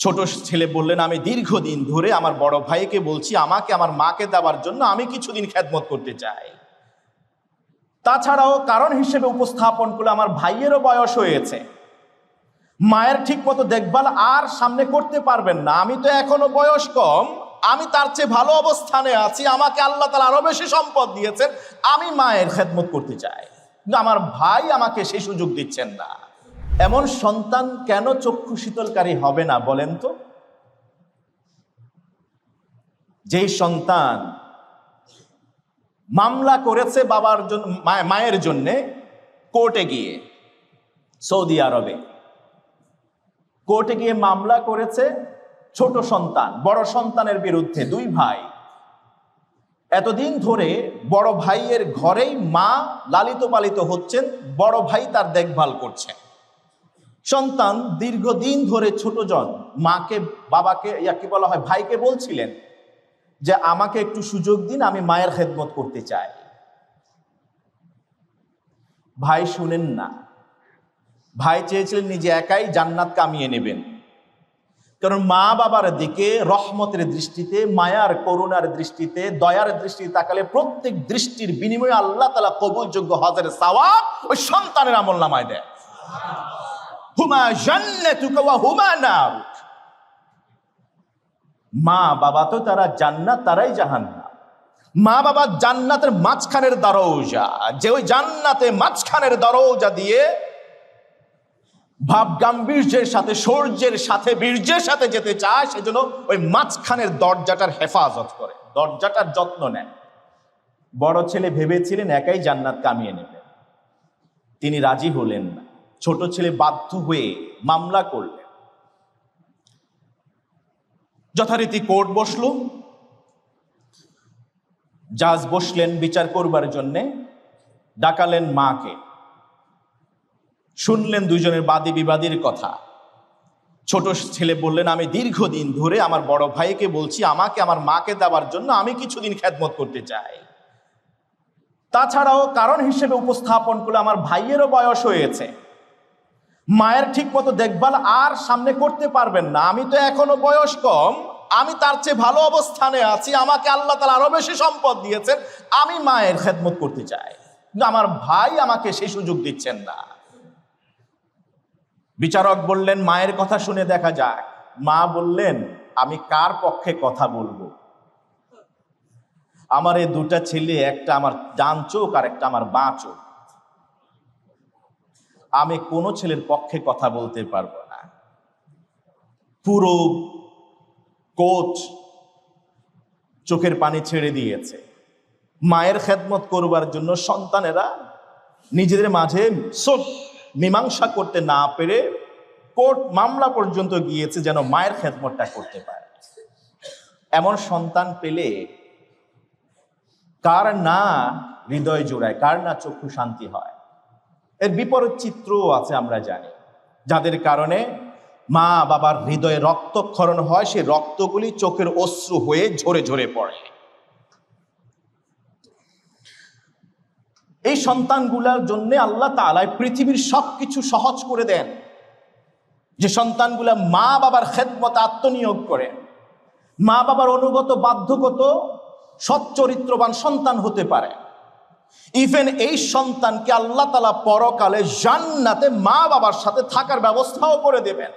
ছোট ছেলে বললেন, আমি দীর্ঘদিন ধরে আমার বড় ভাইকে বলছি আমাকে আমার মাকে দেওয়ার জন্য, আমি কিছুদিন খেদমত করতে চাই। তাছাড়াও কারণ হিসেবে উপস্থাপন করলে আমার ভাইয়েরও বয়স হয়েছে, মায়ের ঠিক মতো দেখভাল আর সামনে করতে পারবেন না, আমি তো এখনো বয়স কম, আমি তার চেয়ে ভালো অবস্থানে আছি, আমাকে আল্লাহ তাআলা আরো বেশি সম্পদ দিয়েছেন, আমি মায়ের খেদমত করতে চাই, কিন্তু আমার ভাই আমাকে সেই সুযোগ দিচ্ছেন না। এমন সন্তান কেন চক্ষু শীতলকারী হবে না বলেন তো? যেই সন্তান মামলা করেছে বাবার জন্য, মায়ের জন্য কোর্টে গিয়ে, সৌদি আরবে কোর্টে গিয়ে মামলা করেছে ছোট সন্তান বড় সন্তানের বিরুদ্ধে, দুই ভাই এতদিন ধরে বড় ভাইয়ের ঘরেই মা লালিত পালিত হচ্ছেন, বড় ভাই তার দেখভাল করছেন। সন্তান দীর্ঘদিন ধরে ছোটজন মাকে, বাবাকে, কি বলা হয়, ভাইকে বলছিলেন যে আমাকে একটু সুযোগ দিন, আমি মায়ের খেদমত করতে চাই। ভাই শুনেন না, ভাই চেয়েছিলেন নিজে একাই জান্নাত কামিয়ে নেবেন, কারণ মা বাবার দিকে রহমতের দৃষ্টিতে, মায়ার করুণার দৃষ্টিতে, দয়ার দৃষ্টিতে তাকালে প্রত্যেক দৃষ্টির বিনিময়ে আল্লাহ তাআলা কবুলযোগ্য হজের সওয়াব ওই সন্তানের আমলনামায় দেয়। হুমা জান্নাতুকা ওয়া হুমা নারুক, মা বাবা তো তারা জান্নাত, তারাই জাহান্নাম। মা বাবা জান্নাতের মাঝখানের দরজা, যে ওই জান্নাতে মাঝখানের দরজা দিয়ে ভাব গাম্ভীর্যের সাথে, শৌর্যের সাথে, বীর্যের সাথে যেতে চায়, সেজন্য ওই মাঝখানের দরজাটার হেফাজত করে, দরজাটার যত্ন নেন। বড় ছেলে ভেবেছিলেন একাই জান্নাত কামিয়ে নেবেন, তিনি রাজি হলেন না। ছোট ছেলে বাধ্য হয়ে মামলা করলেন। যথারীতি কোর্ট বসলো, জাজ বসলেন বিচার করবার জন্যে, ডাকালেন মাকে, শুনলেন দুইজনের বাদী বিবাদীর কথা। ছোট ছেলে বললেন, আমি দীর্ঘদিন ধরে আমার বড় ভাইকে বলছি আমাকে আমার মাকে দেওয়ার জন্য, আমি কিছুদিন খেদমত করতে চাই। তাছাড়াও কারণ হিসেবে উপস্থাপন করলে আমার ভাইয়েরও বয়স হয়েছে, মায়ের ঠিক মতো দেখভাল আর সামনে করতে পারবেন না, আমি তো এখনো বয়স কম, আমি তার চেয়ে ভালো অবস্থানে আছি, আমাকে আল্লাহ তাআলা আরো বেশি সম্পদ দিয়েছেন, আমি মায়ের খেদমত করতে চাই, কিন্তু আমার ভাই আমাকে সেই সুযোগ দিচ্ছেন না। বিচারক বললেন, মায়ের কথা শুনে দেখা যাক। মা বললেন, আমি কার পক্ষে কথা বলবো? আমার এই দুটা ছেলে, একটা আমার ডান চোখ আর একটা আমার বাঁ চোখ, আমি কোনো ছেলের পক্ষে কথা বলতে পারবো না। পুরো কোচ চোখের পানি ছেড়ে দিয়েছে। মায়ের খেদমত করবার জন্য সন্তানেরা নিজেদের মাঝে মীমাংসা করতে না পেরে কোর্ট মামলা পর্যন্ত গিয়েছে যেন মায়ের খেদমতটা করতে পারে। এমন সন্তান পেলে কার না হৃদয় জোড়ায়, কার না চক্ষু শান্তি হয়। এর বিপরীত চিত্রও আছে আমরা জানি, যাদের কারণে মা বাবার হৃদয়ে রক্তক্ষরণ হয়, সেই রক্তগুলি চোখের অশ্রু হয়ে ঝরে ঝরে পড়ে। এই সন্তানগুলোর জন্য আল্লাহ তাআলা পৃথিবীর সবকিছু সহজ করে দেন, যে সন্তানগুলা মা বাবার খেদমতে আত্মনিয়োগ করে, মা বাবার অনুগত বাধ্যগত সচ্চরিত্রবান সন্তান হতে পারে। ইভেন এই সন্তানকে আল্লাহ তাআলা পরকালে জান্নাতে মা বাবার সাথে থাকার ব্যবস্থাও করে দেবেন।